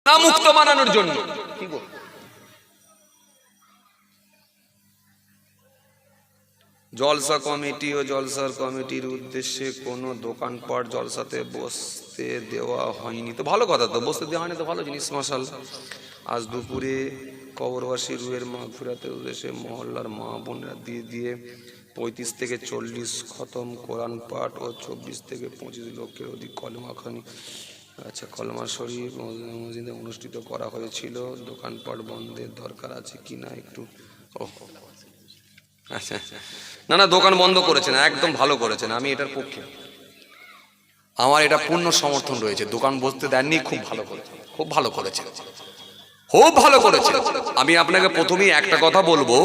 না মুক্ত বানানোর জন্য। জলসা কমিটি ও জলসার কমিটির উদ্দেশ্যে কোনো দোকানপাট জলসাতে বসতে দেওয়া হয়নি। তো ভালো কথা, তো বসতে দেওয়া হয়নি তো ভালো জিনিস, মাশাআল্লাহ। আজ দুপুরে কবরবাসী রুহের মাগফিরাতের উদ্দেশ্যে মহল্লার মা বোনেরা দিয়ে 35 থেকে 40 খতম কোরআন পাঠ ও 24 থেকে 25 লক্ষের অধিক কলেমা খানি, আচ্ছা, কলমা শরীফ মসজিদে অনুষ্ঠিত করা হয়েছিল। দোকানপাট বন্ধের দরকার আছে কি না একটু? ও আচ্ছা, না না, দোকান বন্ধ করেছেন, একদম ভালো করেছেন, আমি এটার পক্ষে, আমার এটা পূর্ণ সমর্থন রয়েছে। দোকান বসতে দেননি, খুব ভালো করেছেন, খুব ভালো করেছেন, খুব ভালো করেছেন। আমি আপনাকে প্রথমেই একটা কথা বলবো,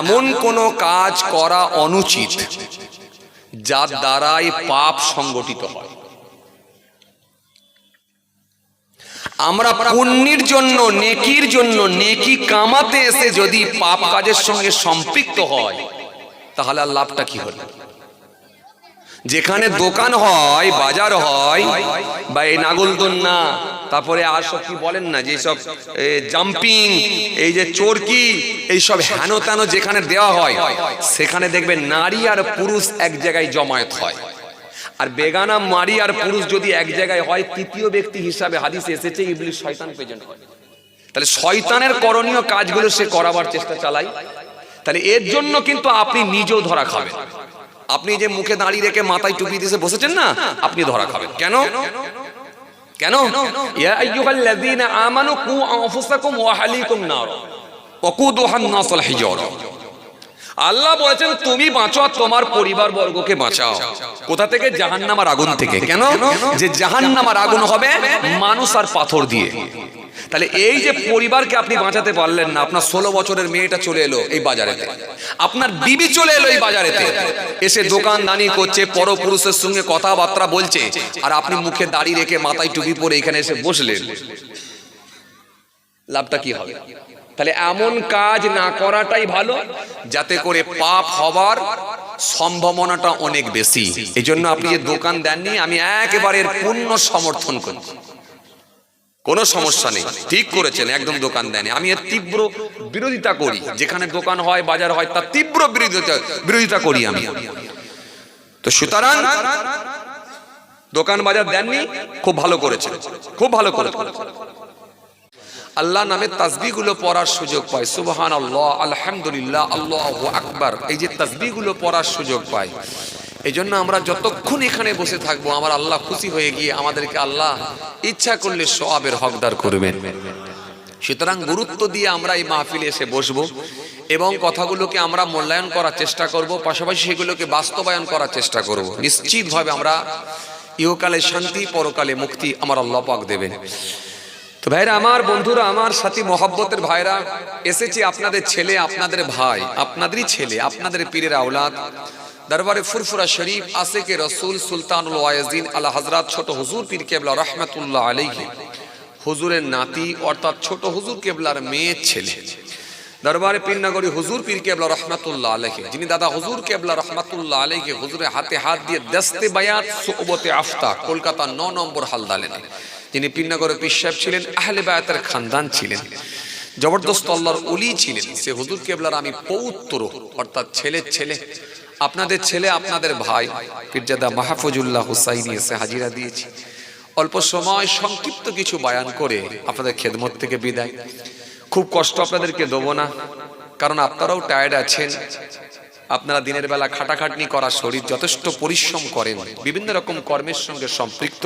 এমন কোনো কাজ করা অনুচিত যার দ্বারাই পাপ সংগঠিত হয়। আমরা পুণ্যের জন্য, নেকির জন্য, নেকি কামাতে এসে যদি পাপ কাজের সঙ্গে সম্পৃক্ত হয়, তাহলে আর লাভটা কি হলো? যেখানে দোকান হয়, বাজার হয়, বা এই নাগলদোলনা, তারপরে আর সব কি বলেন না, যে সব জাম্পিং, এই যে চোরকি, এইসব হেন তেন যেখানে দেওয়া হয়, সেখানে দেখবেন নারী আর পুরুষ এক জায়গায় জমায়েত হয়। আর বেগানা নারী আর পুরুষ যদি এক জায়গায় হয়, তৃতীয় ব্যক্তি হিসাবে হাদিসে এসেছে ইবলিস, শয়তান প্রেজেন্ট হয়। তাহলে শয়তানের করণীয় কাজগুলো সে করাবার চেষ্টা চালায়। তাহলে এর জন্য কিন্তু আপনি নিজেও ধরা খাবেন। আপনি যে মুখে দাঁড়িয়ে রেখে মাথায় টুপি দিয়ে বসেছেন না, আপনি ধরা খাবেন। কেন? কেন? ইয়া আইয়ুহাল্লাযীনা আমানু কু আনফুসাকুম ওয়া আহলিকুম নার ওয়াকুদুহান নাস ওয়াল হিজারা। আল্লাহ বলেছেন তুমি বাঁচো আর তোমার পরিবার বর্গকে বাঁচাও। কোথা থেকে? জাহান্নামের আগুন থেকে। কেন? যে জাহান্নামের আগুন হবে মানুষ আর পাথর দিয়ে। তাহলে এই যে পরিবারকে আপনি বাঁচাতে পারলেন না, আপনার 16 বছরের মেয়েটা চলে এলো এই বাজারেতে, আপনার বিবি চলে এলো এই বাজারেতে, এসে দোকানদানি করছে, পরপুরুষের সঙ্গে কথাবার্তা বলছে, আর আপনি মুখে দাড়ি রেখে মাথায় টুপি পরে এখানে এসে বসলেন, লাভটা কি হবে? তাহলে এমন কাজ না করাটাই ভালো, যাতে করে পাপ হবার সম্ভাবনাটা অনেক বেশি। এই জন্য আপনি যে দোকান দেননি, আমি একেবারে পূর্ণ সমর্থন করি, কোনো সমস্যা নেই, ঠিক করেছেন, একদম দোকান দেননি। আমি এর তীব্র বিরোধিতা করি, যেখানে দোকান হয়, বাজার হয়, তার তীব্র বিরোধিতা করি আমি। তো সুতরাং দোকান বাজার দেননি, খুব ভালো করেছেন, খুব ভালো করেছেন। আল্লাহ নামের তাসবিহগুলো পড়ার সুযোগ পায়, সুবহানাল্লাহ, আলহামদুলিল্লাহ, আল্লাহু আকবার, এই যে তাসবিহগুলো পড়ার সুযোগ পায়, এই জন্য আমরা যতক্ষণ এখানে বসে থাকবো, আমার আল্লাহ খুশি হয়ে গিয়ে আমাদেরকে আল্লাহ ইচ্ছা করলে সওয়াবের হকদার করবেন। সুতরাং গুরুত্ব দিয়ে আমরা এই মাহফিলে এসে বসবো এবং কথাগুলোকে আমরা মূল্যায়ন করার চেষ্টা করব, পাশাপাশি সেগুলোকে বাস্তবায়ন করার চেষ্টা করব। নিশ্চিতভাবে আমরা ইহকালে শান্তি, পরকালে মুক্তি আমার আল্লাহ পাক দেবেন। তো ভাইরা আমার, বন্ধুরা আমার, সাথী মহব্বতের ভাইরা, এসেছি আপনাদের ছেলে, আপনাদের ভাই, আপনাদেরই ছেলে, আপনাদের পীরের আওলাদ, দরবারে ফুরফুরা শরীফ, আশিকে রসুল, সুলতানুল ওয়াইজিন আলা হযরত ছোট হুজুর পীর কেবলা রহমাতুল্লাহ আলাইহি, হুজুরের নাতি অর্থাৎ ছোট হুজুর কেবলার মেয়ের ছেলে, দরবারে পীরনগরী হুজুর পীর কেবলা রহমাতুল্লাহ আলাইহি, যিনি দাদা হুজুর কেবলা রহমাতুল্লাহ আলাইহি হুজুরের হাতে হাত দিয়ে দস্তে বায়াত সুবতে আফতা, কলকাতা 9 নম্বর হালদালেন, যিনি পীরনগরের পীর সাহেব ছিলেন, আহলে বায়াতের খানদান ছিলেন, জবরদস্ত আল্লাহর ওলি ছিলেন। সে হুজুর কেবলার আমি পৌত্র অর্থাৎ ছেলের ছেলে, আপনাদের ছেলে, আপনাদের ভাই পীরজাদা মাহফুজুল্লাহ হুসাইনি এসে হাজিরা দিয়েছি। অল্প সময় সংক্ষিপ্ত কিছু বয়ান করে আপনাদের খেদমত থেকে বিদায়। খুব কষ্ট আপনাদেরকে দেবো না, কারণ আপনারাও টায়ার্ড আছেন, আপনারা দিনের বেলা খাটাখাটনি করা শরীর যথেষ্ট পরিশ্রম করেন, বিভিন্ন রকম কর্মের সঙ্গে সম্পৃক্ত,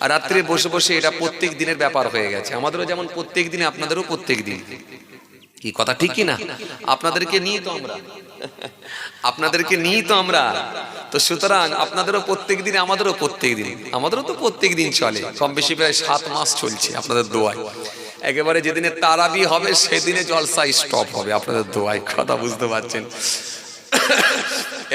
আর রাত্রে বসে বসে এটা প্রত্যেক দিনের ব্যাপার হয়ে গেছে। আমাদেরও যেমন প্রত্যেক দিনে, আপনাদেরও প্রত্যেক দিন। কি কথা ঠিক কি না? আপনাদেরকে নিয়ে তো আমরা, আপনাদেরকে নিয়ে তো আমরা, তো সুতরাং আপনাদেরও প্রত্যেক দিন, আমাদেরও প্রত্যেক দিন, আমাদেরও তো প্রত্যেক দিন চলে, কম বেশি প্রায় 7 মাস চলছে আপনাদের দোয়ায়। একেবারে যেদিনে তারাবি হবে সেদিনে জলসা স্টপ হবে আপনাদের দোয়ায়, কথা বুঝতে পারছেন?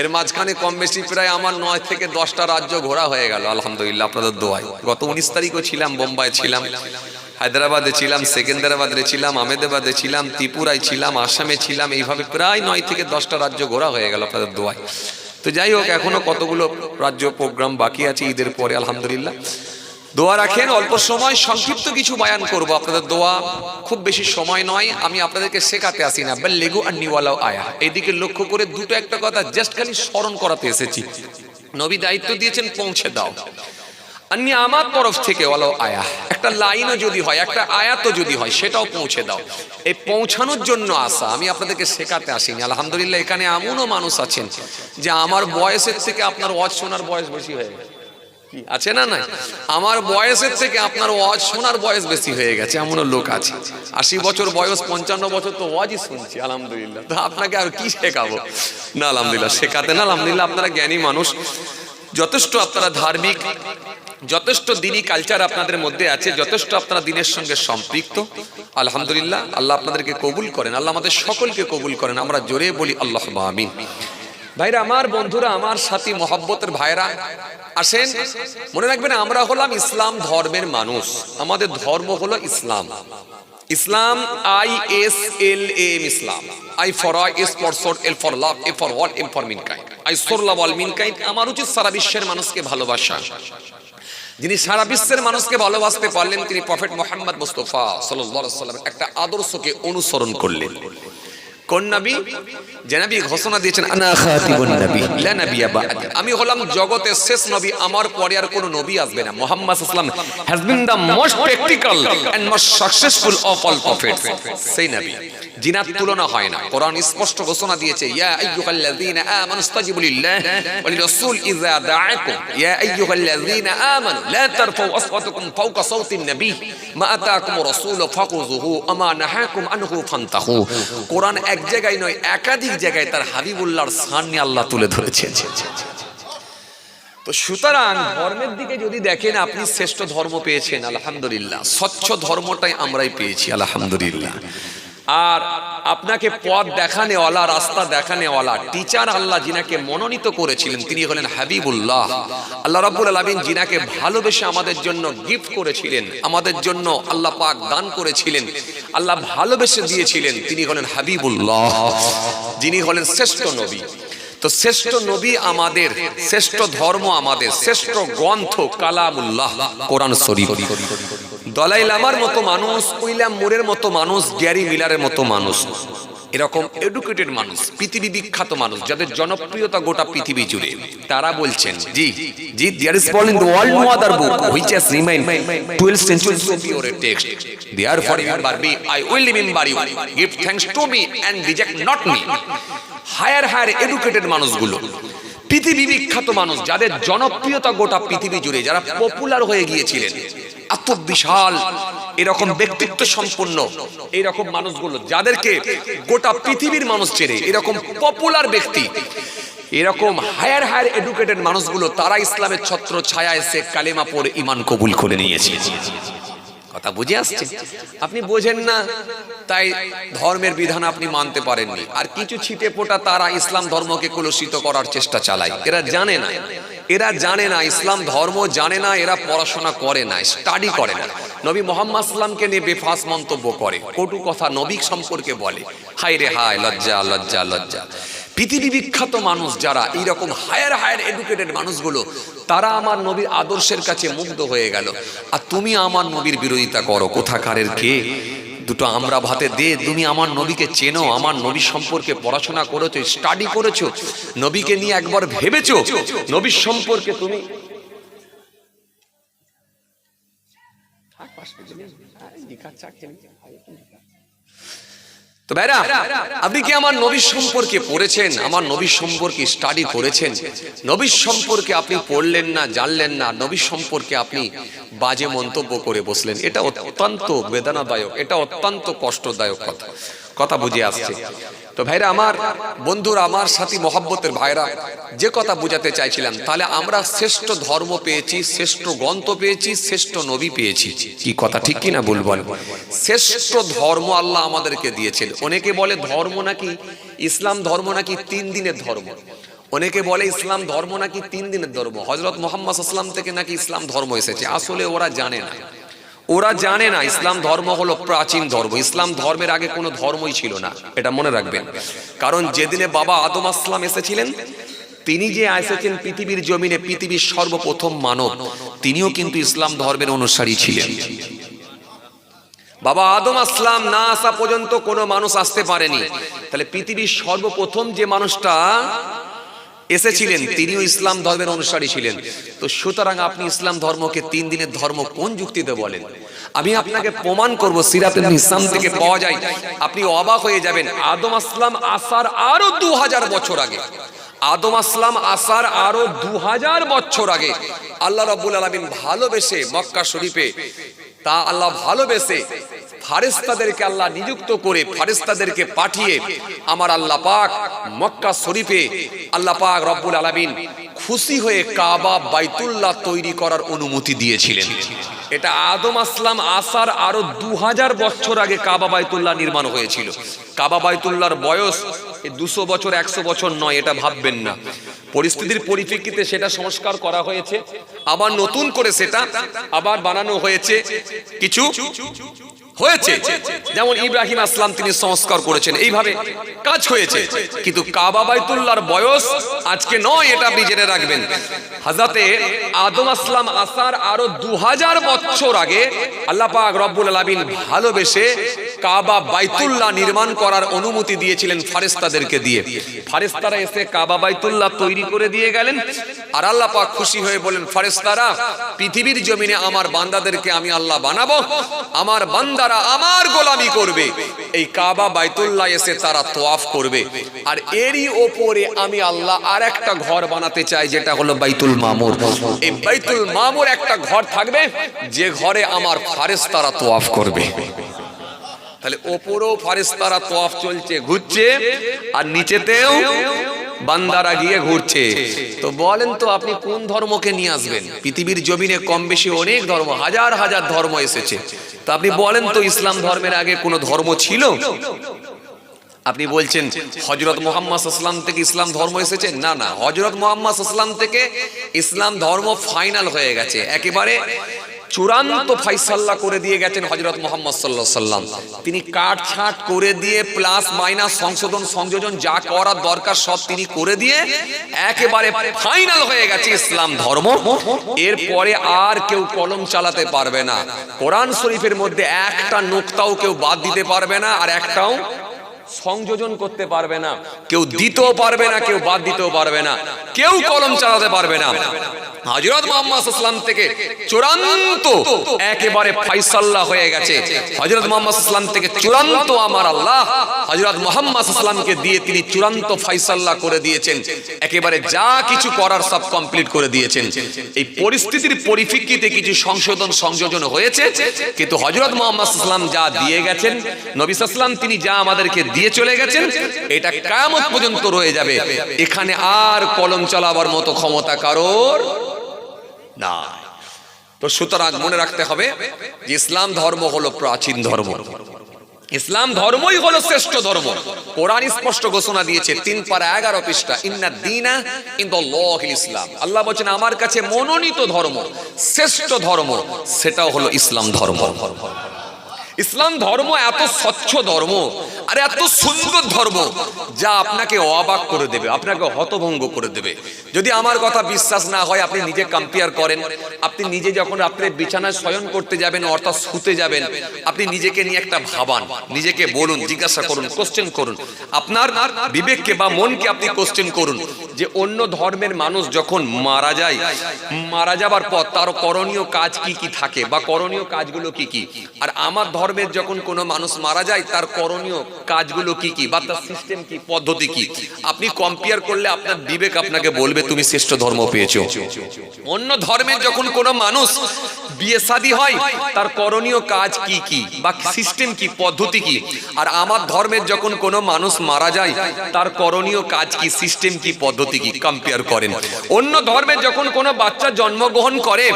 এর মাঝখানে কম বেশি প্রায় আমার 9 থেকে 10টা রাজ্য ঘোরা হয়ে গেল আলহামদুলিল্লাহ আপনাদের দোয়ায়। গত 19 তারিখও ছিলাম, বোম্বাই ছিলাম, হায়দ্রাবাদে ছিলাম, সেকেন্দ্রাবাদে ছিলাম, আহমেদাবাদে ছিলাম, ত্রিপুরায় ছিলাম, আসামে ছিলাম, এইভাবে প্রায় 9 থেকে 10টা রাজ্য ঘোরা হয়ে গেল আপনাদের দোয়ায়। তো যাই হোক, এখনো কতগুলো রাজ্য প্রোগ্রাম বাকি আছে ঈদের পরে আলহামদুলিল্লাহ। দোয়া রাখেন। অল্প সময় সংক্ষিপ্ত কিছু বয়ান করব, আপনাদের দোয়া খুব বেশি সময় নয়। আমি আপনাদেরকে শেখাতে আসি না, বাল্লিগু আন্নি ওয়ালাউ আয়া, এইদিকে লক্ষ্য করে দুটো একটা কথা জাস্ট খালি স্মরণ করাতে এসেছি। নবী দায়িত্ব দিয়েছেন পৌঁছে দাও, আন্নি আমার তরফ থেকে ওয়ালাউ আয়া, একটা লাইনও যদি হয়, একটা আয়াতও যদি হয়, সেটাও পৌঁছে দাও। এই পৌঁছানোর জন্য আসা, আমি আপনাদেরকে শেখাতে আসিনি। আলহামদুলিল্লাহ এখানে এমনও মানুষ আছেন যে আমার বয়সের থেকে আপনার ওয়াজ শোনার বয়স বেশি হয়ে গেছে, আছে না? না, আমার বয়সের থেকে আপনার ওয়াজ শোনার বয়স বেশি হয়ে গেছে, এমনও লোক আছে। 80 বছর বয়স, 55 বছর তো ওয়াজই শুনছি। আলহামদুলিল্লাহ, তো আপনাকে আর কি শেখাবো? না আলহামদুলিল্লাহ, শেখাতে না। আলহামদুলিল্লাহ আপনারা জ্ঞানী মানুষ, যথেষ্ট আপনারা ধার্মিক, যথেষ্ট দিনী কালচার আপনাদের মধ্যে আছে, যথেষ্ট আপনারা দিনের সঙ্গে সম্পৃক্ত। আলহামদুলিল্লাহ, আল্লাহ আপনাদেরকে কবুল করেন, আল্লাহ আমাদের সকলকে কবুল করেন। আমরা জোরে বলি আল্লাহুম্মা আমিন। ভাইরা আমার, বন্ধুরা আমার, সাথী মহব্বতের ভাইরা, আসেন মনে রাখবেন আমরা হলাম ইসলাম ধর্মের মানুষ। আমাদের ধর্ম হলো ইসলাম। ইসলাম, ISLAM, Islam. I for I, S for sword, L for love, A for all, M for mankind. I so love all mankind. আমার উচিত সারা বিশ্বের মানুষকে ভালোবাসা। যিনি সারা বিশ্বের মানুষকে ভালোবাসতে পারলেন তিনি প্রফেট মুহাম্মদ মুস্তাফা সাল্লাল্লাহু আলাইহি ওয়াসাল্লামের একটা আদর্শকে অনুসরণ করলেন। কোন নবী? যে নবী ঘোষণা দিয়েছেন আনা খাতিবুন নবী লা নাবিয়্যা বা'দি, আমি হলাম জগতের শেষ নবী, আমার পরে আর কোনো নবী আসবে না। মুহাম্মদ সাল্লাল্লাহু আলাইহি ওয়াসাল্লাম has been the most practical and most successful of all prophets. সেই নবী জিনাত তুলনা হয় না। কোরআন স্পষ্ট ঘোষণা দিয়েছে, ইয়া আইয়ুহাল্লাযীনা আমানু ইসতাজিবু লিল্লাহি ওয়া লিরাসূল ইযা দাআকুম, ইয়া আইয়ুহাল্লাযীনা আমানু লা তারফাউ আসওয়াতাকুম ফাওকা সাওতিন নবী মা আতাকুমুর রাসূলু ফাখুযুহু ওয়া মা নাহাকুম আনহু ফান্তাহু। কোরআন এক জায়গায় নয়, একাধিক জায়গায় তার হাবিবুল্লাহর শান নিয়ে আল্লাহ তুলে ধরেছেন। তো সুতরাং ধর্মের দিকে যদি দেখেন, আপনি শ্রেষ্ঠ ধর্ম পেয়েছেন আলহামদুলিল্লাহ, স্বচ্ছ ধর্মটাই আমরাই পেয়েছি আলহামদুলিল্লাহ। আর আপনাকে পথ দেখানেওয়ালা, রাস্তা দেখানেওয়ালা টিচার আল্লাহ যিনাকে মনোনীত করেছিলেন তিনি হলেন হাবিবুল্লাহ। আল্লাহ রাব্বুল আলামিন যিনাকে ভালোবেসে আমাদের জন্য গিফট করেছিলেন, আমাদের জন্য আল্লাহ পাক দান করেছিলেন, আল্লাহ ভালোবেসে দিয়েছিলেন, তিনি হলেন হাবিবুল্লাহ, যিনি হলেন শ্রেষ্ঠ নবী। তো শ্রেষ্ঠ নবী আমাদের, শ্রেষ্ঠ ধর্ম আমাদের, শ্রেষ্ঠ গ্রন্থ কালামুল্লাহ কোরআন শরীফ। দলাই লামার মতো মানুষ, উইলিয়াম মুরের মতো মানুষ, গ্যারি মিলারের মতো মানুষ, এরকম এডুকেটেড মানুষ, পৃথিবী বিখ্যাত মানুষ, যাদের জনপ্রিয়তা গোটা পৃথিবী জুড়ে, তারা বলছেন জি জি there is fall in the world no other book which has remained 12th century so pure a text, therefore remember me, I will remember you, give thanks to me and reject not me। Higher educated মানুষগুলো, পৃথিবী বিখ্যাত মানুষ, যাদের জনপ্রিয়তা গোটা পৃথিবী জুড়ে, যারা পপুলার হয়ে গিয়েছিলেন, এত বিশাল এরকম ব্যক্তিত্ব সম্পন্ন এইরকম মানুষগুলো, যাদেরকে গোটা পৃথিবীর মানুষ চেনে, এরকম পপুলার ব্যক্তি, এরকম হায়ার এডুকেটেড মানুষগুলো, তারা ইসলামের ছত্র ছায়া এসে কালেমা পড়ে ঈমান কবুল করে নিয়েছে। কথা বুঝে আসছে? আপনি বোঝেন না, তাই ধর্মের বিধান আপনি মানতে পারেননি। আর কিছু ছিটে ফোটা তারা ইসলাম ধর্মকে কলুষিত করার চেষ্টা চালায়। এরা জানে না, এরা জানে না ইসলাম ধর্ম, জানে না, এরা পড়াশোনা করে না, স্টাডি করে না। নবী মুহাম্মদ সাল্লামকে নিয়ে বেফাস মন্তব্য করে, কটু কথা নবী সম্পর্কে বলে। হায় রে হায়, লজ্জা লজ্জা লজ্জা। পৃথিবী বিখ্যাত মানুষ যারা, এইরকম হায়ার এডুকেটেড মানুষগুলো, তারা আমার নবীর আদর্শের কাছে মুগ্ধ হয়ে গেল। আর তুমি আমার নবীর বিরোধিতা করো, কোথাকারের কে? দুটো আমরা ভাতে দে, তুমি আমার নবীকে চেনো, আমার নবী সম্পর্কে পড়াশোনা করেছো, স্টাডি করেছো, নবীকে নিয়ে একবার ভেবেছো, নবীর সম্পর্কে তুমি তো ভাইরা, আপনি কি আমার নবীর সম্পর্কে পড়েছেন? আমার নবীর সম্পর্কে স্টাডি করেছেন? নবীর সম্পর্কে আপনি পড়লেন না, জানলেন না, নবীর সম্পর্কে আপনি বাজে মন্তব্য করে বসলেন। এটা অত্যন্ত বেদনাদায়ক, এটা অত্যন্ত কষ্টদায়ক কথা বুঝে আসছে। তো ভাইরা আমার, বন্ধুরা আমার, সাথী মহব্বতের ভাইরা, যে কথা বুঝাতে চাইছিলাম, তাহলে আমরা শ্রেষ্ঠ ধর্ম পেয়েছি, শ্রেষ্ঠ গ্রন্থ পেয়েছি, শ্রেষ্ঠ নবী পেয়েছি। কি কথা ঠিক কি না বলবেন? শ্রেষ্ঠ ধর্ম আল্লাহ আমাদেরকে দিয়েছেন। অনেকে বলে ধর্ম নাকি, ইসলাম ধর্ম নাকি 3 দিনের ধর্ম। অনেকে বলে ইসলাম ধর্ম নাকি 3 দিনের ধর্ম, হযরত মুহাম্মদ সাল্লাল্লাহু আলাইহি ওয়াসাল্লাম থেকে নাকি ইসলাম ধর্ম এসেছে। আসলে ওরা জানে না, ওরা জানে না ইসলাম ধর্ম হলো প্রাচীন ধর্ম। ইসলাম ধর্মের আগে কোনো ধর্মই ছিল না, এটা মনে রাখবেন। কারণ যেদিনে বাবা আদম আসলাম এসেছিলেন, তিনি যে এসেছেন পৃথিবীর জমিনে, পৃথিবীর সর্বপ্রথম মানব, তিনিও কিন্তু ইসলাম ধর্মের অনুসারী ছিলেন। বাবা আদম আসলাম না আসা পর্যন্ত কোনো মানুষ আসতে পারেনি, তাহলে পৃথিবীর সর্বপ্রথম যে মানুষটা এসেছিলেন তিনিও ইসলাম ধর্মের অনুসারী ছিলেন। তো সুতরাং আপনি ইসলাম ধর্মকে 3 দিনের ধর্ম কোন যুক্তিতে বলেন? আমি আপনাকে প্রমাণ করব, সিরাতুল ইসলাম থেকে পাওয়া যায়, আপনি অবাক হয়ে যাবেন। আদম আসলাম আসার আরো 2000 বছর আগে, আদম আসলাম আসার আরো 2000 বছর আগে আল্লাহ রাব্বুল আলামিন ভালোবেসে মক্কা শরীফে, তা আল্লাহ ভালোবেসে ফারেস্তাদেরকে আল্লাহ নিযুক্ত করে ফারেস্তাদেরকে পাঠিয়ে আমার আল্লাহ পাক মক্কা শরীফে আল্লাহ পাক রব্বুল আলামিন খুশি হয়ে কাবা বাইতুল্লাহ তৈরি করার অনুমতি দিয়েছিলেন। এটা আদম আসলাম আসার আরো 2000 বছর আগে কাবা বাইতুল্লাহ নির্মাণ হয়েছিল। কাবা বাইতুল্লাহর বয়স 200 বছর 100 বছর নয়, এটা ভাববেন না। পরিস্থিতির পরিপ্রেক্ষিতে সেটা সংস্কার করা হয়েছে, আবার নতুন করে সেটা আবার বানানো হয়েছে, কিছু হয়েছে, যেমন ইব্রাহিম আসলাম তিনি সংস্কার করেছেন, এইভাবে কাজ হয়েছে। কিন্তু কাবা বাইতুল্লাহর বয়স আজকে নয়, এটা আপনি জেনে রাখবেন। হযরতে আদম আসলাম আসার আরো 2000 বছর আগে আল্লাহ পাক রব্বুল আলামিন ভালোবেসে কাবা বাইতুল্লাহ নির্মাণ করার অনুমতি দিয়েছিলেন ফারেস্তাদেরকে দিয়ে। ফারেস্তারা এসে কাবা বাইতুল্লাহ তৈরি করে দিয়ে গেলেন, আর আল্লাহ পাক খুশি হয়ে বলেন, ফারেস্তারা পৃথিবীর জমিনে আমার বান্দাদেরকে আমি আল্লাহ বানাবো, আমার বান্দারা আমার গোলামি করবে, এই কাবা বাইতুল্লাহ এসে তারা তোয়াফ করবে, আর এরই ওপরে আমি আল্লাহ আর একটা ঘর বানাতে চাই, যেটা হলো বাইতুল মামুর। এই বাইতুল মামুর একটা ঘর থাকবে, যে ঘরে আমার ফারেস্তারা তোয়াফ করবে। তাহলে ওপরেও ফারেস্তারা তোয়াফ চলছে, ঘুরছে, আর নিচেতেও বান্দারা গিয়ে ঘুরছে। তো বলেন তো আপনি কোন ধর্মকে নিয়ে আসবেন? পৃথিবীর জমিনে কম বেশি অনেক ধর্ম, হাজার হাজার ধর্ম এসেছে। তো আপনি বলেন তো ইসলাম ধর্মের আগে কোনো ধর্ম ছিল? আপনি বলছেন হযরত মুহাম্মদ সাল্লাল্লাহু আলাইহি ওয়াসাল্লাম থেকে ইসলাম ধর্ম এসেছে? না না, হযরত মুহাম্মদ সাল্লাল্লাহু আলাইহি ওয়াসাল্লাম থেকে ইসলাম ধর্ম ফাইনাল হয়ে গেছে, একেবারে চূড়ান্ত ফাইসাল্লা করে দিয়ে গেছেন হযরত মুহাম্মদ সাল্লাল্লাহু আলাইহি ওয়াসাল্লাম। তিনি কাটছাঁট করে দিয়ে প্লাস মাইনাস সংশোধন সংযোজন যা করার দরকার সব তিনি করে দিয়ে একেবারে ফাইনাল হয়ে গেছে ইসলাম ধর্ম। এরপরে আর কেউ কলম চালাতে পারবে না, কোরআন শরীফের মধ্যে একটা নোক্তাও কেউ বাদ দিতে পারবে না, আর একটাও সংযোজন করতে পারবে না, কেউ দিতেও পারবে না, কেউ বাদ দিতেও পারবে না, কেউ কলম চালাতে পারবে না। হযরত মুহাম্মদ সাল্লাল্লাহু আলাইহি ওয়াসাল্লাম থেকে চূড়ান্ত একেবারে ফাইসাল্লা হয়ে গেছে। হযরত মুহাম্মদ সাল্লাল্লাহু আলাইহি ওয়াসাল্লাম থেকে চূড়ান্ত আমার আল্লাহ হযরত মুহাম্মদ সাল্লাল্লাহু আলাইহি ওয়াসাল্লামকে দিয়ে তিনি চূড়ান্ত ফাইসাল্লা করে দিয়েছেন, একেবারে যা কিছু করার সব কমপ্লিট করে দিয়েছেন। এই পরিস্থিতির পরিপ্রেক্ষিতে কিছু সংশোধন সংযোজন হয়েছে, কিন্তু হযরত মুহাম্মদ সাল্লাল্লাহু আলাইহি ওয়াসাল্লাম যা দিয়ে গেছেন, নবী সাল্লাল্লাহু আলাইহি ওয়াসাল্লাম তিনি যা আমাদেরকে দিয়ে চলে গেছেন, এটা কিয়ামত পর্যন্ত রয়ে যাবে। এখানে আর কলম চালাবার মতো ক্ষমতা কারোর না। তো সুতরাং মনে রাখতে হবে যে ইসলাম ধর্ম হলো প্রাচীন ধর্ম, ইসলাম ধর্মই হলো শ্রেষ্ঠ ধর্ম। কোরআন স্পষ্ট ঘোষণা দিয়েছে 3 পারা 11 পৃষ্ঠা, ইন্নাদ দীনা ইনদাল্লাহিল ইসলাম। আল্লাহ বলেন আমার কাছে মনোনীত ধর্ম, শ্রেষ্ঠ ধর্ম, সেটাও হলো ইসলাম ধর্ম। ইসলাম ধর্ম এত স্বচ্ছ ধর্ম আর এত সুন্দর ধর্ম, যা আপনাকে অবাক করে দেবে, আপনাকে হতভম্ব করে দেবে। যদি আমার কথা বিশ্বাস না হয়, আপনি নিজে কম্পেয়ার করেন। আপনি নিজে যখন আপনি বিছানায় শয়ন করতে যাবেন, অর্থাৎ শুতে যাবেন, আপনি নিজেকে নিয়ে একটা ভাবান, নিজেকে বলুন, জিজ্ঞাসা করুন, কোশ্চেন করুন, আপনার বিবেককে বা মনকে আপনি কোশ্চেন করুন যে অন্য ধর্মের মানুষ যখন মারা যায়, মারা যাবার পর তার করণীয় কাজ কি কি থাকে বা করণীয় কাজগুলো কি কি, আর আমার ধর্মের যখন কোনো মানুষ মারা যায় তার করণীয় কাজগুলো কি কি বা তার সিস্টেম কি, পদ্ধতি কি, আপনি কম্পেয়ার করলে আপনার বিবেক আপনাকে বলবে তুমি শ্রেষ্ঠ ধর্ম পেয়েছো। অন্য ধর্মের যখন কোনো মানুষ বিয়ে শাদী হয় তার করণীয় কাজ কি কি বা সিস্টেম কি, পদ্ধতি কি, আর আমার ধর্মের যখন কোনো মানুষ মারা যায় তার করণীয় কাজ কি, সিস্টেম কি, পদ্ধতি কি, কম্পেয়ার করেন। অন্য ধর্মের যখন কোনো বাচ্চা জন্মগ্রহণ করে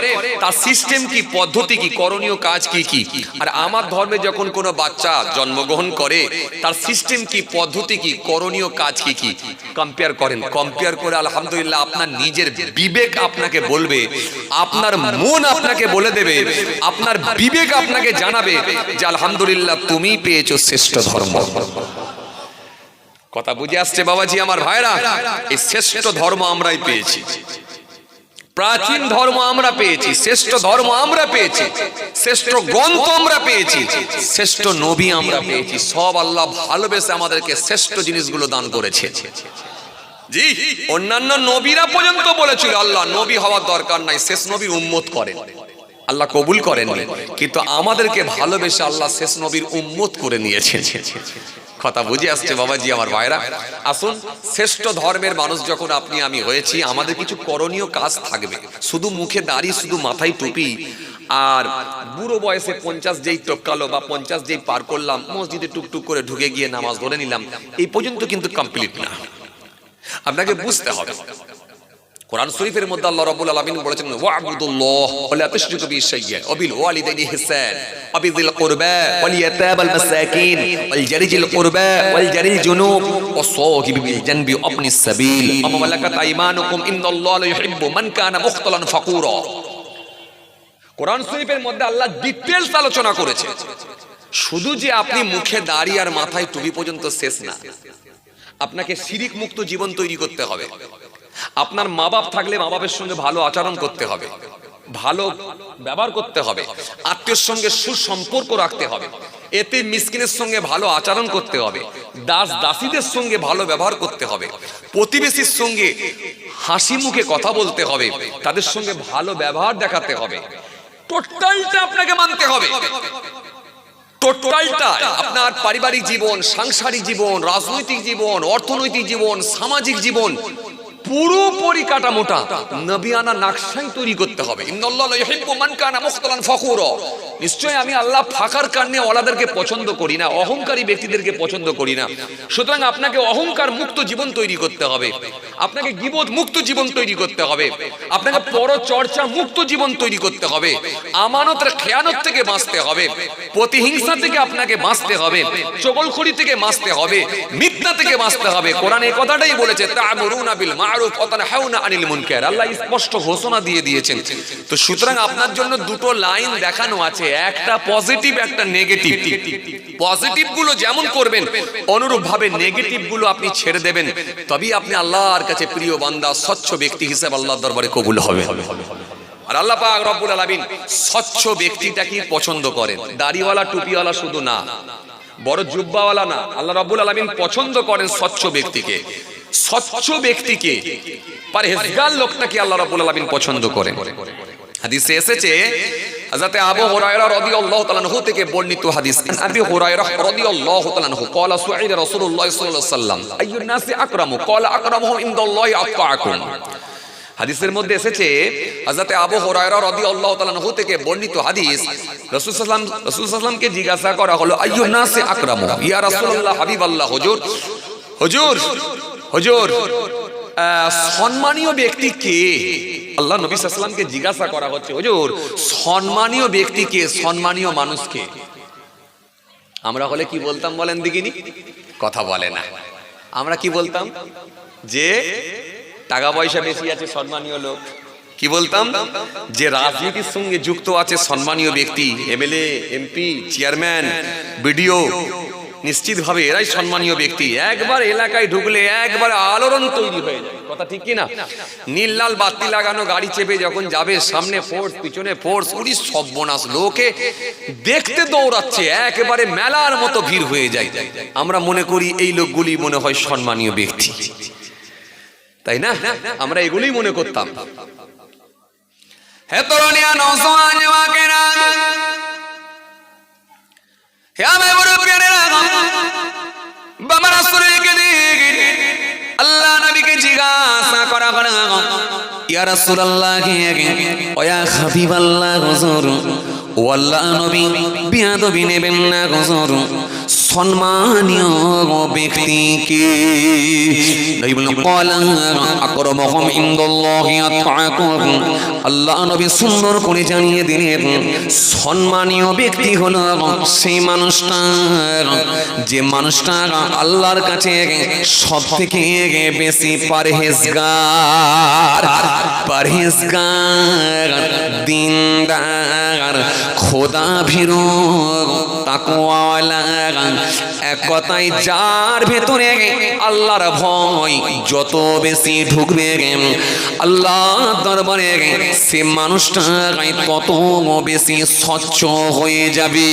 তার সিস্টেম কি, পদ্ধতি কি, করণীয় কাজ কি কি, আর আমার ধর্মে যখন কোনো বাচ্চা জন্মগ্রহণ করে তার সিস্টেম কি, পদ্ধতি কি, করণীয় কাজ কি কি, কম্পেয়ার করেন। কম্পেয়ার করে আলহামদুলিল্লাহ আপনার নিজের বিবেক আপনাকে বলবে, আপনার মন আপনাকে বলে দেবে, আপনার বিবেক আপনাকে জানাবে যে আলহামদুলিল্লাহ তুমি পেয়েছো শ্রেষ্ঠ ধর্ম। কথা বুঝে আসছে বাবাজি আমার ভাইরা? এই শ্রেষ্ঠ ধর্ম আমরাই পেয়েছি। প্রাচীন ধর্ম আমরা পেয়েছি, শ্রেষ্ঠ ধর্ম আমরা পেয়েছি, শ্রেষ্ঠ গ্রন্থ আমরা পেয়েছি, শ্রেষ্ঠ নবী আমরা পেয়েছি। সব আল্লাহ ভালোবেসে আমাদেরকে শ্রেষ্ঠ জিনিসগুলো দান করেছে। জি, অন্যান্য নবীরা পর্যন্ত বলেছিল আল্লাহ নবী হওয়ার দরকার নাই, শেষ নবীর উম্মত করেন, আল্লাহ কবুল করেননি, কিন্তু আমাদেরকে ভালোবেসে আল্লাহ শেষ নবীর উম্মত করে নিয়েছেন। কথা বুঝে আসছে বাবাজি আমার ভাইরা? আসুন, শ্রেষ্ঠ ধর্মের মানুষ যখন আপনি আমি হয়েছি, আমাদের কিছু করণীয় কাজ থাকবে। শুধু মুখে দাড়ি, শুধু মাথায় টুপি আর বুড়ো বয়সে 50 যেই টপকালো বা 50 যেই পার করলাম, মসজিদে টুকটুক করে ঢুকে গিয়ে নামাজ ধরে নিলাম, এই পর্যন্ত কিন্তু কমপ্লিট না। আপনাকে বুঝতে হবে, কোরআন শরীফের মধ্যে আল্লাহ রাব্বুল আলামিন বলেছেন ওয়া'বুদুল্লাহ ওয়া লা তুশরিকু বিহি শাইয়্যান ওয়া বিল ওয়ালিদাইনি ইহসান ওয়া বিযিল কুরবা ওয়াল ইয়াতামাল মাসাকিন ওয়াল জারিজিল কুরবা ওয়াল জারিল জুনুব ওয়াস সাহিবি বিল জানবি ওয়া ইবনিস সাবিল ওয়া মা মালাকাত আইমানুকুম ইন্নাল্লাহা লা ইউহিব্বু মান কানা মুখতালান ফাকুরা। কোরআন শরীফের মধ্যে আল্লাহ ডিটেইলস আলোচনা করেছে। শুধু যে আপনি মুখে দাড়ি আর মাথায় টুপি পর্যন্ত শেষ না, আপনাকে শিরিক মুক্ত জীবন তৈরি করতে হবে। আপনার মা বাপ থাকলে মা বাপের সঙ্গে ভালো আচরণ করতে হবে, ভালো ব্যবহার করতে হবে, আত্মীয়র সঙ্গে সুসম্পর্ক রাখতে হবে, এতে মিসকিনের সঙ্গে ভালো আচরণ করতে হবে, দাস দাসীদের সঙ্গে ভালো ব্যবহার করতে হবে, প্রতিবেশীর সঙ্গে হাসি মুখে কথা বলতে হবে, তাদের সঙ্গে ভালো ব্যবহার দেখাতে হবে। টোটালটা আপনাকে মানতে হবে। টোটালটা আপনার পারিবারিক জীবন, সাংসারিক জীবন, রাজনৈতিক জীবন, অর্থনৈতিক জীবন, সামাজিক জীবন, পুরোপুরি কাটামোটা নবিয়ানা নকশাই তৈরি করতে হবে। ইন্নাল্লাহা লা ইউহিব্বু মান কানা মুখতালান ফাখুরা। নিশ্চয়ই আমি আল্লাহ ফাখার কারণে ওয়ালাদেরকে পছন্দ করি না, অহংকারী ব্যক্তিদেরকে পছন্দ করি না। সুতরাং আপনাকে অহংকার মুক্ত জীবন তৈরি করতে হবে, আপনাকে গীবত মুক্ত জীবন তৈরি করতে হবে, আপনাকে পরচর্চা মুক্ত জীবন তৈরি করতে হবে, আমানতের খেয়ানত থেকে বাঁচতে হবে, প্রতিহিংসা থেকে আপনাকে বাঁচতে হবে, চগলখড়ি থেকে বাঁচতে হবে, মিথ্যা থেকে বাঁচতে হবে। কোরআন এই কথাটাই বলেছে, তা'মুরুনা বিল মা'রুফ ওয়া তানহাউনা আনিল মুনকার। আল্লাহ স্পষ্ট ঘোষণা দিয়ে দিয়েছেন। তো সুতরাং আপনার জন্য দুটো লাইন দেখানো আছে, একটা পজিটিভ, একটা নেগেটিভ। পজিটিভ গুলো যেমন করবেন, অনুরূপ ভাবে নেগেটিভ গুলো আপনি ছেড়ে দেবেন, তবেই আপনি আল্লাহর কাছে প্রিয় বান্দা, স্বচ্ছ ব্যক্তি হিসেবে আল্লাহর দরবারে কবুল হবে। আর আল্লাহ পাক রব্বুল আলামিন স্বচ্ছ ব্যক্তিটাকে পছন্দ করেন, দাড়িওয়ালা টুপিওয়ালা শুধু না, বড় জুব্বাওয়ালা না। আল্লাহ রাব্বুল আলামিন পছন্দ করেন স্বচ্ছ ব্যক্তিকে, স্বচ্ছ ব্যক্তিকে, পরহেজগার লোকটাকে আল্লাহ রাব্বুল আলামিন পছন্দ করেন। হাদিসে এসেছে, হযরত আবু হুরায়রা রাদিয়াল্লাহু তাআলা আনহু থেকে বর্ণিত হাদিস, আবু হুরায়রা রাদিয়াল্লাহু তাআলা আনহু ক্বালা সুইলা রাসূলুল্লাহ সাল্লাল্লাহু আলাইহি ওয়াসাল্লাম আইয়ুন নাসি আকরামু ক্বালা আকরামুহুম ইনদাল্লাহি আতকাকুম। হাদিসের মধ্যে এসেছে, হযরত আবু হুরায়রা রাদিয়াল্লাহু তাআলা আনহু থেকে বর্ণিত হাদিস, রাসূল সাল্লাল্লাহু আলাইহি ওয়াসাল্লাম কে জিজ্ঞাসা করা হলো, আইয়ুন নাসি আকরামু, ইয়া রাসূলুল্লাহ, হাবিবাল্লাহ, হুজুর হুজুর হুজুর সম্মানীয় ব্যক্তি কে? আল্লাহ নবী সাল্লাল্লাহু আলাইহি ওয়াসাল্লামকে জিজ্ঞাসা করা হচ্ছে, হুজুর সম্মানীয় ব্যক্তি কে, সম্মানীয় মানুষ কে? আমরা হলে কি বলতাম বলেন দেখিনি? কথা বলে না। আমরা কি বলতাম? যে টাকা পয়সা বেশি আছে সম্মানীয় লোক। কি বলতাম? যে রাজনীতির সঙ্গে যুক্ত আছে সম্মানীয় ব্যক্তি, এমএলএ, এমপি, চেয়ারম্যান, বিডিও, নিশ্চিতভাবে এরাই সম্মানীয় ব্যক্তি। একবার এলাকায় ঢুকলে একবার আলোড়ন তৈরি হয়ে যায়। কথা ঠিক কিনা? নীল লাল বাতি লাগানো গাড়ি চেপে যখন যাবে, সামনে ফোর্স, পিছনে ফোর্স, উড়ি সর্বনাশ, লোকে দেখতে দৌড়াচ্ছে, একেবারে মেলার মতো ভিড় হয়ে যায়। আমরা মনে করি এই লোকগুলি মনে হয় সম্মানীয় ব্যক্তি, তাই না? আমরা এগুলোই মনে করতাম। হে তরুণিয়া নওজওয়ান যুবকেরা, হে আমার মুরব্বিয়ানেরা, বাবা রাসূলকে দেখে আল্লাহ নবীকে জিজ্ঞাসা করা হলো, ইয়া রাসূলুল্লাহ ওয়া ইয়া হাবিবাল্লাহ, হুজুর ও আল্লাহ নবী, বিয়াদবি নেবেন না হুজুর, সম্মানীয় ব্যক্তি কে? আকরামুহুম ইনদাল্লাহি আতকাকুম। আল্লাহ নবী সুন্দর করে জানিয়ে দিলেন, সম্মানীয় ব্যক্তি হলো সেই মানুষটা, যে মানুষটা আল্লাহর কাছে সবথেকে বেশি পরহেজগার, পরহেজগার, দিনদার, খোদা ভীরু তাকওয়াওয়ালা, এক কথায় যার ভেতরে আল্লাহর ভয় যত বেশি ঢুকবে আল্লাহ দরবারে সে মানুষটা তত বেশি স্বচ্ছ হয়ে যাবে।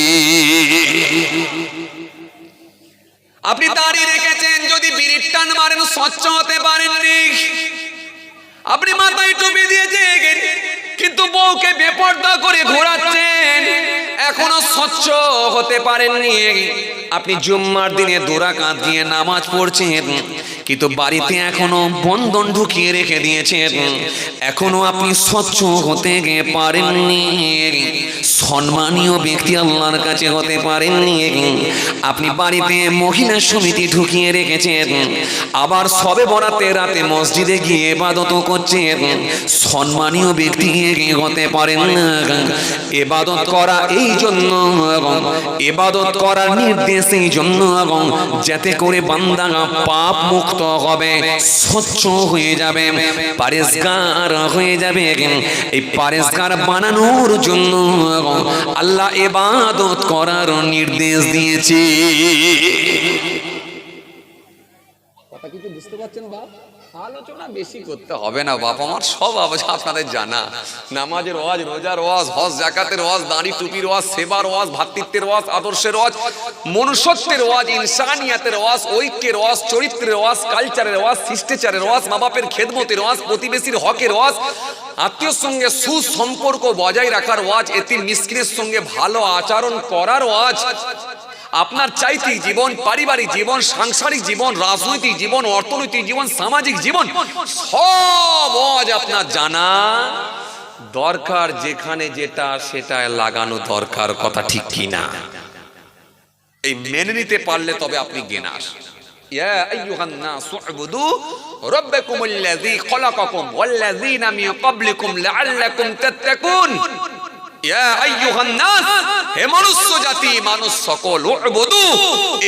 আপনি দাঁড়িয়ে রেখেছেন, যদি বিড়ির টান মারেন স্বচ্ছ হতে পারেননি। আপনি মাথায় টুপি দিয়েছেন কিন্তু বউকে বেপরদা করে ঘোরাচ্ছেন, এখনো স্বচ্ছ হতে পারেননি। আপনি জুম্মার দিনে 2 রাকাত দিয়ে নামাজ পড়ছেন কিন্তু বাড়িতে এখনো বন্ধন ঢুকিয়ে রেখে দিয়েছেন, এখনো আপনি স্বচ্ছ হতে পারেননি। সম্মানীয় ব্যক্তি আল্লাহর কাছে হতে পারেননি। আপনি বাড়িতে মহিলা সমিতি ঢুকিয়ে রেখেছেন, আবার সবে বরাতে রাতে মসজিদে গিয়ে ইবাদত করছেন, সম্মানীয় ব্যক্তি হতে পারেন না। ইবাদত করা এই জন্য, ইবাদত করার নির্দেশ এই জন্য যাতে করে বান্দা পাপ মুক্ত হবে, স্বচ্ছ হয়ে যাবে, পরেজগার হয়ে যাবে। এই পরেজগার বানানোর জন্য আল্লাহ ইবাদত করার নির্দেশ দিয়েছে। কথা কিছু বুঝতে পারছেন বাপ? আলোচনা বেশি করতে হবে না বাপ আমার, সব আপনাদের জানা। নামাজের ওয়াজ, রোজার ওয়াজ, হজ যাকাতের ওয়াজ, দাড়ি টুপির ওয়াজ, সেবার ওয়াজ, ভ্রাতৃত্বের ওয়াজ, আদর্শের ওয়াজ, মনুষ্যত্বের ওয়াজ, ইনসানিয়াতের ওয়াজ, ঐক্যের ওয়াজ, চরিত্রের ওয়াজ, কালচারের ওয়াজ, শিষ্টাচারের ওয়াজ, মা বাপের খেদমতের ওয়াজ, প্রতিবেশীর হকের ওয়াজ, আত্মীয়র সঙ্গে সুসম্পর্ক বজায় রাখার ওয়াজ, এতিম মিসকিনের সঙ্গে ভালো আচরণ করার ওয়াজ। আপনার চাইতিক জীবন, পারিবারিক জীবন, সাংসারিক জীবন, রাজনৈতিক জীবন, অর্থনৈতিক জীবন, সামাজিক জীবন, সব আজ আপনার জানা দরকার। যেখানে যেটা সেটা লাগানো দরকার, কথা ঠিক কিনা? এই মেনে নিতে পারলে তবে আপনি জ্ঞানাস। ইয়া আইয়ুহান নাসু উবুদু রাব্বাকুমুল্লাযী খালাকাকুম ওয়াল্লাযীনা মিন ক্বাবলিকুম লাআল্লাকুম তাত্তাকুন। ইয়া আইয়ুহান নাস, হে মনুষ্য জাতি, মানুষ সকল, উবুদু,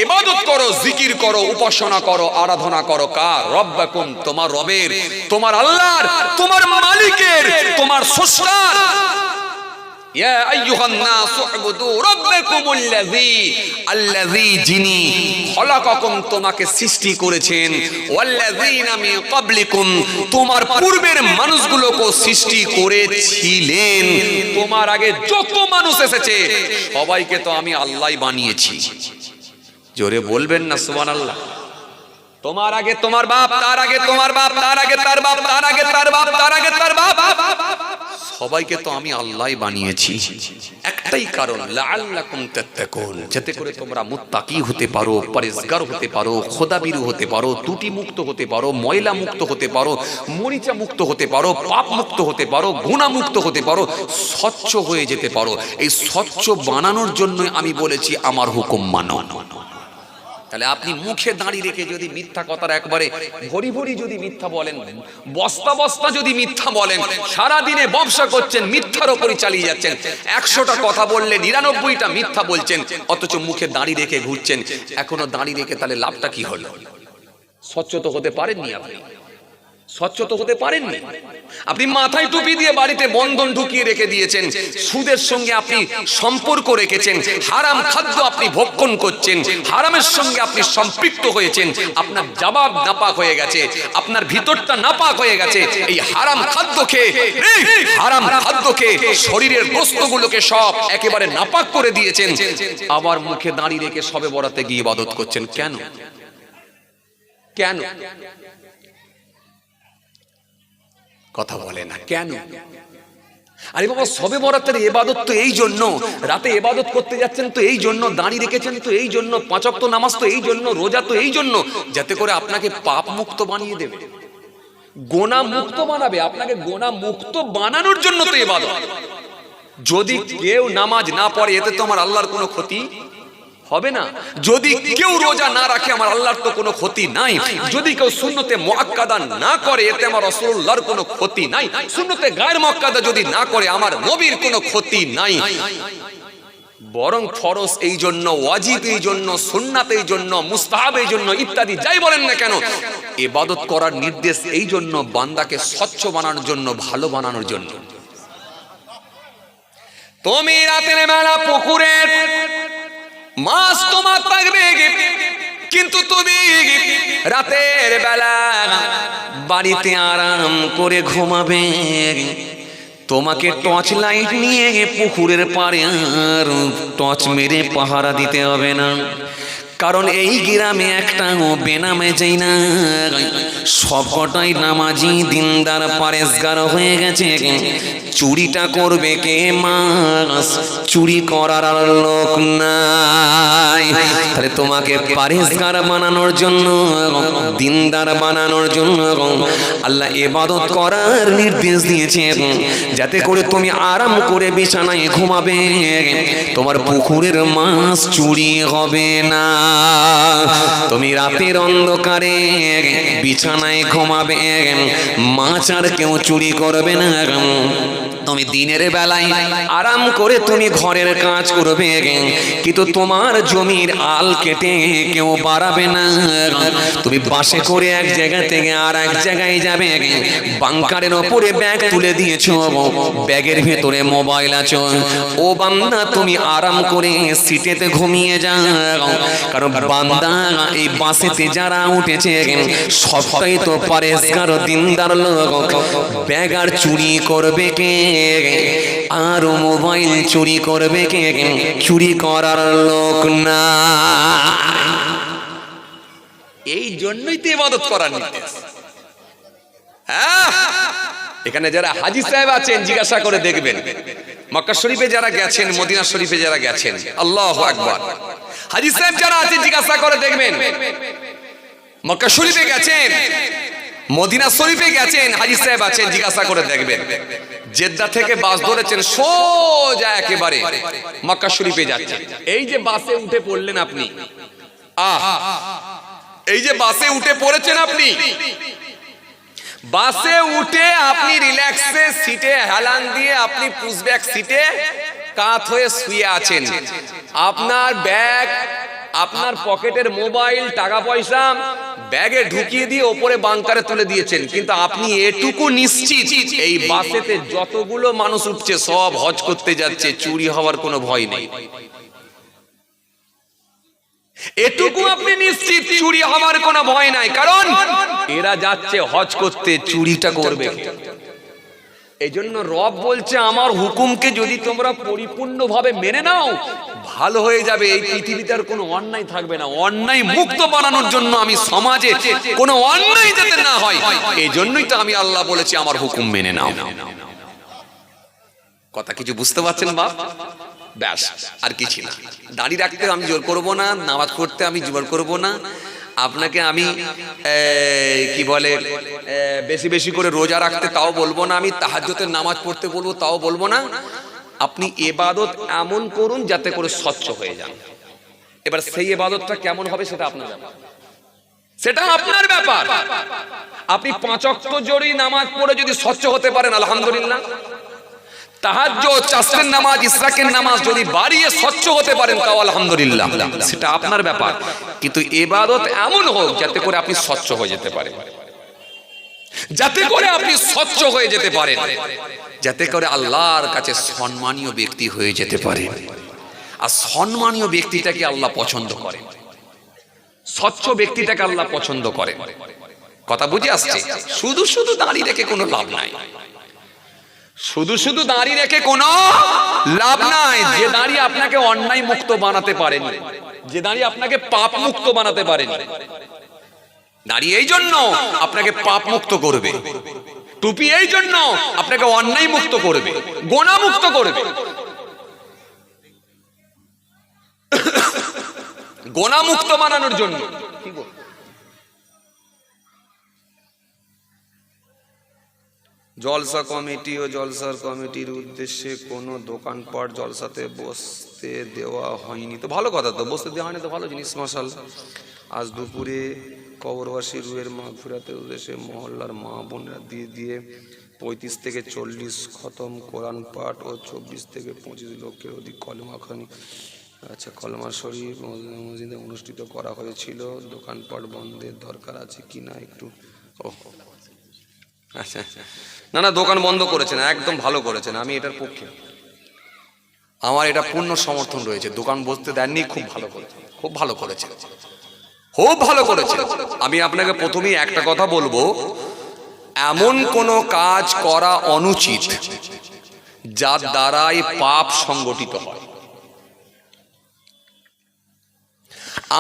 ইবাদত করো, জিকির করো, উপাসনা করো, আরাধনা করো। কার? রব্বাকুম, তোমার রবের, তোমার আল্লাহর, তোমার মালিকের, তোমার স্রষ্টার। ইয়া আইয়ুহান নাস উবুদু রাব্বাকুমুল্লাযী, আল্লাযী, যিনি, খলাকাকুম, তোমাকে সৃষ্টি করেছেন, ওয়াল্লাযীনা মিন ক্বাবলিকুম, তোমার পূর্বের মানুষগুলোকে সৃষ্টি করেছিলেন। তোমার আগে যত মানুষ এসেছে সবাইকে তো আমি আল্লাহই বানিয়েছি। জোরে বলবেন না সুবহানাল্লাহ? তোমার আগে তোমার বাপ, তার আগে তোমার বাপ, তার আগে তার বাপ, তার আগে তার বাপ, তার আগে তার বাপ, সবাইকে তো আমি আল্লাহই বানিয়েছি। একটাই কারণ, লাআল্লাকুম তাত্তাকুন, যাতে করে তোমরা মুত্তাকি হতে পারো, পরেজগার হতে পারো, খোদাবিরু হতে পারো, ত্রুটি মুক্ত হতে পারো, ময়লা মুক্ত হতে পারো, মরিচা মুক্ত হতে পারো, পাপ মুক্ত হতে পারো, গুনাহ মুক্ত হতে পারো, স্বচ্ছ হয়ে যেতে পারো। এই স্বচ্ছ বানানোর জন্য আমি বলেছি আমার হুকুম মানো। তাহলে আপনি মুখে দাঁড়িয়ে রেখে যদি মিথ্যা কথার একবারে ভরি ভরি যদি মিথ্যা বলেন, বস্তা বস্তা যদি মিথ্যা বলেন, সারা দিনে ব্যবসা করছেন, মিথ্যার ওপরই চালিয়ে যাচ্ছেন, 100টা কথা বললে 99টা মিথ্যা বলছেন, অথচ মুখে দাঁড়িয়ে রেখে ঘুরছেন, এখনো দাঁড়িয়ে রেখে তাহলে লাভটা কি হলো? স্বচ্ছ তো হতে পারেননি আপনি, স্বচ্ছ তো হতে পারেননি। আপনি মাথায় টুপি দিয়ে বাড়িতে বন্ধন ঢুকিয়ে রেখে দিয়েছেন, সুদের সঙ্গে আপনি সম্পর্ক রেখেছেন, হারাম খাদ্য আপনি ভক্ষণ করছেন, হারামের সঙ্গে আপনি সম্পৃক্ত হয়েছেন, আপনার জবাব নাপাক হয়ে গেছে, আপনার ভিতরটা নাপাক হয়ে গেছে। এই হারাম খাদ্য খেয়ে, হারাম খাদ্য খেয়ে শরীরের গোস্তগুলোকে সব একেবারে নাপাক করে দিয়েছেন, আবার মুখে দাঁড়িয়ে রেখে সবে বরাতে গিয়ে ইবাদত করছেন। কেন? কেন? কথা বলে না কেন? আরে বাবা, সবে বরাতের ইবাদত তো এই জন্য, রাতে ইবাদত করতে যাচ্ছেন তো এই জন্য, দাঁড়িয়ে রেখেছেন তো এই জন্য, 5 ওয়াক্ত নামাজ তো এই জন্য, রোজা তো এই জন্য, যাতে করে আপনাকে পাপ মুক্ত বানিয়ে দেবে, গোনাহ মুক্ত বানাবে। আপনাকে গোনাহ মুক্ত বানানোর জন্য তো ইবাদত। যদি কেউ নামাজ না পড়ে এতে তো আমার আল্লাহর কোনো ক্ষতি হবে না। যদি কেউ রোজা না রাখে আমার আল্লাহর তো কোনো ক্ষতি নাই। যদি কেউ সুন্নতে মুআক্কাদা না করে এতে আমার রাসূলুল্লাহর কোনো ক্ষতি নাই। সুন্নতে গায়র মুআক্কাদা যদি না করে আমার নবীর কোনো ক্ষতি নাই। বরং ফরজ এই জন্য, ওয়াজিব এই জন্য, সুন্নাত এই জন্য, মুস্তাহাব এই জন্য, ইত্যাদি যাই বলেন না কেন, ইবাদত করার নির্দেশ এই জন্য, বান্দাকে স্বচ্ছ বানানোর জন্য, ভালো বানানোর জন্য। তুমি রাতের বেলা পুকুরের মাছ তোমার থাকবে, কিন্তু তুমি রাতের বেলা বাড়িতে আরাম করে ঘুমাবে। তোমাকে টর্চ লাইট নিয়ে পুকুরের পাড়ে আর টর্চ মেরে পাহারা দিতে হবে না, কারণ এই গ্রামে একটা বেনামে যাই না, সবকটাই নামাজি দিনদার পারেজগার হয়ে গেছে। চুরিটা করবে কে? মাছ চুরি করার আর লোক নাই। তাহলে তোমাকে পারেজগার বানানোর জন্য, দিনদার বানানোর জন্য আল্লাহ ইবাদত করার নির্দেশ দিয়েছে, যাতে করে তুমি আরাম করে বিছানায় ঘুমাবে, তোমার পুকুরের মাছ চুরি হবে না। তুমি রাতের অন্ধকারে বিছানায় ঘুমাবে, মাছ আর কেউ চুরি করবে না। তুমি দিনের বেলায় আরাম করে তুমি ঘরের কাজ করবে, কিন্তু তোমার জমির আল কেটে কেউ বাড়াবে না। তুমি বাসে করে এক জায়গা থেকে আর এক জায়গায় যাবে, বাংকারের ওপরে ব্যাগ তুলে দিয়েছো, ব্যাগের ভেতরে মোবাইল আছে, ও বান্দা তুমি আরাম করে সিটেতে ঘুমিয়ে যাও, কারণ বান্দা এই বাসেতে যারা উঠেছে সবটাই তো পারেজগার দিনদার লোক। ব্যাগ আর চুরি করবে কে? আর মোবাইল চুরি করবে কে? চুরি করার লোক না। এই জন্যই তো ইবাদত করার নির্দেশ। এখানে যারা হাজী সাহেব আছেন জিজ্ঞাসা করে দেখবেন, মক্কা শরীফে যারা গেছেন, মদিনা শরীফে যারা গেছেন, আল্লাহু আকবার, হাজী সাহেব যারা আছেন জিজ্ঞাসা করে দেখবেন, মক্কা শরীফে গেছেন, মদিনা শরীফে গেছেন, হাজী সাহেব আছেন, জিজ্ঞাসা করে দেখবেন, জেদ্দা থেকে বাস ধরেছেন সোজা একেবারে মক্কা শরীফে যাচ্ছেন। এই যে বাসে উঠে পড়লেন আপনি, এই যে বাসে উঠে পড়েছেন আপনি, বাসে উঠে আপনি রিল্যাক্সে সিটে হেলান দিয়ে আপনি পুশব্যাক সিটে কাত হয়ে শুয়ে আছেন। আপনার ব্যাগ, আপনার পকেটের মোবাইল, টাকা পয়সা ব্যাগে ঢুকিয়ে দিয়ে ওপরে বাংকারে তুলে দিয়েছেন, কিন্তু আপনি এটুকু নিশ্চিত এই বাসেতে যতগুলো মানুষ উঠছে সব হজ করতে যাচ্ছে, চুরি হওয়ার কোনো ভয় নেই। এটুকু আপনি নিশ্চিত চুরি হওয়ার কোনো ভয় নাই, কারণ এরা যাচ্ছে হজ করতে, চুরিটা করবে। এই জন্য রব বলছে আমার হুকুমকে যদি তোমরা পরিপূর্ণভাবে মেনে নাও ভালো হয়ে যাবে, এই পৃথিবীতে আর কোনো অন্যায় থাকবে না। অন্যায় মুক্ত বানানোর জন্য আমি সমাজে কোনো অন্যায় যাতে না হয়, এই জন্যই তো আমি আল্লাহ বলেছি আমার হুকুম মেনে নাও। কথা কিছু বুঝতে পারছেন বাপ? ব্যাস, আর কিছু না। দাড়ি রাখতে আমি জোর করব না, নামাজ পড়তে আমি জোর করব না, আপনাকে আমি কি বলে বেশি বেশি করে রোজা রাখতে তাও বলবো না, আমি তাহাজ্জুদের নামাজ পড়তে বলবো তাও বলবো না। আপনি ইবাদত এমন করুন যাতে করে স্বচ্ছ হয়ে যান। এবার সেই ইবাদতটা কেমন হবে সেটা আপনার ব্যাপার, সেটা আপনার ব্যাপার। আপনি 5 ওয়াক্ত জোরে নামাজ পড়ে যদি স্বচ্ছ হতে পারেন আলহামদুলিল্লাহ, তাহাজ্জুদ, চাষের নামাজ, ইশরাকের নামাজ যদি বাড়িয়ে স্বচ্ছ হতে পারেন তাও আলহামদুলিল্লাহ, সেটা আপনার ব্যাপার। কিন্তু ইবাদত এমন হোক যাতে করে আপনি স্বচ্ছ হয়ে যেতে পারেন, যাতে করে আপনি স্বচ্ছ হয়ে যেতে পারেন, যাতে করে আল্লাহর কাছে সম্মানীয় ব্যক্তি হয়ে যেতে পারে। আর সম্মানীয় ব্যক্তিটাকে আল্লাহ পছন্দ করে, স্বচ্ছ ব্যক্তিটাকে আল্লাহ পছন্দ করে। কথা বুঝে আসছে? শুধু শুধু দাঁড়িয়ে রেখে কোনো লাভ নাই, শুধু শুধু দাঁড়িয়ে রেখে কোনো লাভ নাই। যে দাঁড়িয়ে আপনাকে অন্যায় মুক্ত বানাতে পারেন, যে দাঁড়িয়ে আপনাকে পাপ মুক্ত বানাতে পারেন, দাঁড়িয়ে এই জন্য আপনাকে পাপ মুক্ত করবে, টুপি এই জন্য আপনাকে অন্যায় মুক্ত করবে, গোনা মুক্ত করবে, গোনা মুক্ত বানানোর জন্য। জলসা কমিটি ও জলসার কমিটির উদ্দেশ্যে কোনো দোকানপাট জলসাতে বসতে দেওয়া হয়নি। তো ভালো কথা, তো বসতে দেওয়া হয়নি তো ভালো জিনিস, মাশাআল্লাহ। আজ দুপুরে কবরবাসী রুহের মাগফিরাতের উদ্দেশ্যে মহল্লার মা বোনেরা দিয়ে 35 থেকে 40 খতম কোরআন পাঠ ও 24 থেকে 25 লক্ষের অধিক কলেমা খানি, আচ্ছা, কলমা শরীফ মসজিদে অনুষ্ঠিত করা হয়েছিল। দোকানপাট বন্ধের দরকার আছে কি না একটু? ও আচ্ছা, না না, দোকান বন্ধ করেছেন, একদম ভালো করেছেন, আমি এটার পক্ষে। আমার এটা পূর্ণ সমর্থন রয়েছে। দোকান বসতে দেননি, খুব ভালো করেছে, খুব ভালো করেছে, খুব ভালো করেছে। আমি আপনাকে প্রথমেই একটা কথা বলবো, এমন কোনো কাজ করা অনুচিত যার দ্বারাই পাপ সংগঠিত হয়।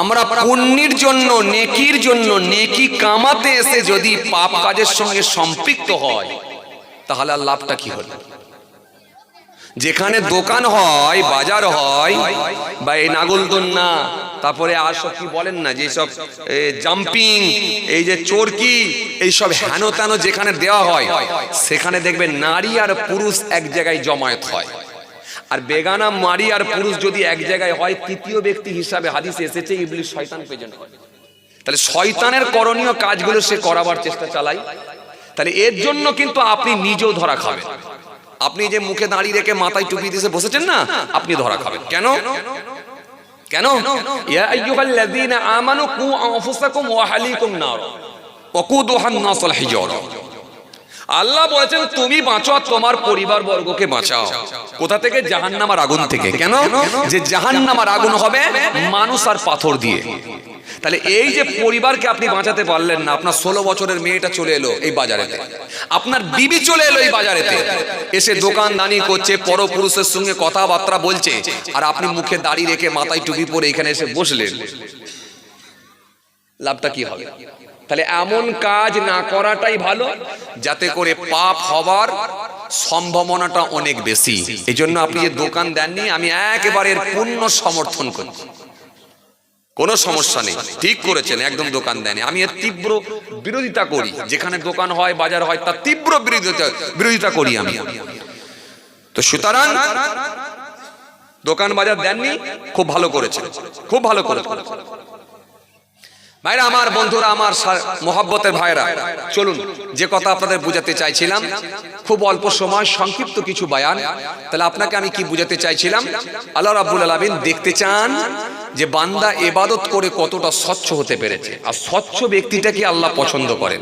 আমরা পুণ্যের জন্য, নেকির জন্য, নেকি কামাতে এসে যদি পাপ কাজের সঙ্গে সম্পৃক্ত হয়, তাহলে আর লাভটা কি হলো? যেখানে দোকান হয়, বাজার হয়, বা এই নাগলদোলনা, তারপরে আর সব কি বলেন না, যেসব জাম্পিং, এই যে চরকি, এইসব হেন তেন যেখানে দেওয়া হয়, সেখানে দেখবেন নারী আর পুরুষ এক জায়গায় জমায়েত হয়। আর বেগানা নারী আর পুরুষ যদি এক জায়গায় হয়, তৃতীয় ব্যক্তি হিসাবে হাদিসে এসেছে ইবলিস, শয়তান পেছনে হয়। তাহলে শয়তানের করণীয় কাজগুলো সে করাবার চেষ্টা চালায়। তাহলে এর জন্য কিন্তু আপনি নিজেও ধরা খাবেন। আপনি যে মুখে দাঁড়িয়ে রেখে মাথায় টুপি দিয়ে বসেছেন না, আপনি ধরা খাবেন। কেন? কেন? ইয়া আইয়ুহাল্লাযীনা আমানু কু আনফুসাকুম ওয়া আহলিকুম নার ওয়াকুদুহান নাস ওয়াল হিজারা। আল্লাহ বলেছেন তুমি বাঁচো আর তোমার পরিবার বর্গকে বাঁচাও। কোথা থেকে? জাহান্নামের আগুন থেকে। কেন? যে জাহান্নামের আগুন হবে মানুষ আর পাথর দিয়ে। তাহলে এই যে পরিবারকে আপনি বাঁচাতে পারলেন না, আপনার 16 বছরের মেয়েটা চলে এলো এই বাজারেতে, আপনার বিবি চলে এলো এই বাজারেতে, এসে দোকানদানি করছে, পরপুরুষের সঙ্গে কথাবার্তা বলছে, আর আপনি মুখে দাড়ি রেখে মাথায় টুপি পরে এখানে এসে বসলেন, লাভটা কি হবে? তাহলে এমন কাজ না করাটাই ভালো, যাতে করে পাপ হবার সম্ভাবনাটা অনেক বেশি। এই জন্য আপনি যে দোকান দেননি, আমি একেবারে এর পূর্ণ সমর্থন করি, কোনো সমস্যা নেই, ঠিক করেছেন, একদম দোকান দেননি। আমি এর তীব্র বিরোধিতা করি, যেখানে দোকান হয়, বাজার হয়, তার তীব্র বিরোধিতা করি আমি। তো সুতরাং দোকান বাজার দেননি, খুব ভালো করেছেন, খুব ভালো করেছেন। ভাইরা আমার, বন্ধুরা আমার, মহব্বতের ভাইরা, চলুন যে কথা আপনাদের বুঝাতে চাইছিলাম, খুব অল্প সময়, সংক্ষিপ্ত কিছু বয়ান। তাহলে আপনাকে আমি কি বুঝাতে চাইছিলাম? আল্লাহ রাব্বুল আলামিন দেখতে চান যে বান্দা ইবাদত করে কতটা স্বচ্ছ হতে পেরেছে, আর স্বচ্ছ ব্যক্তিটাকে আল্লাহ পছন্দ করেন।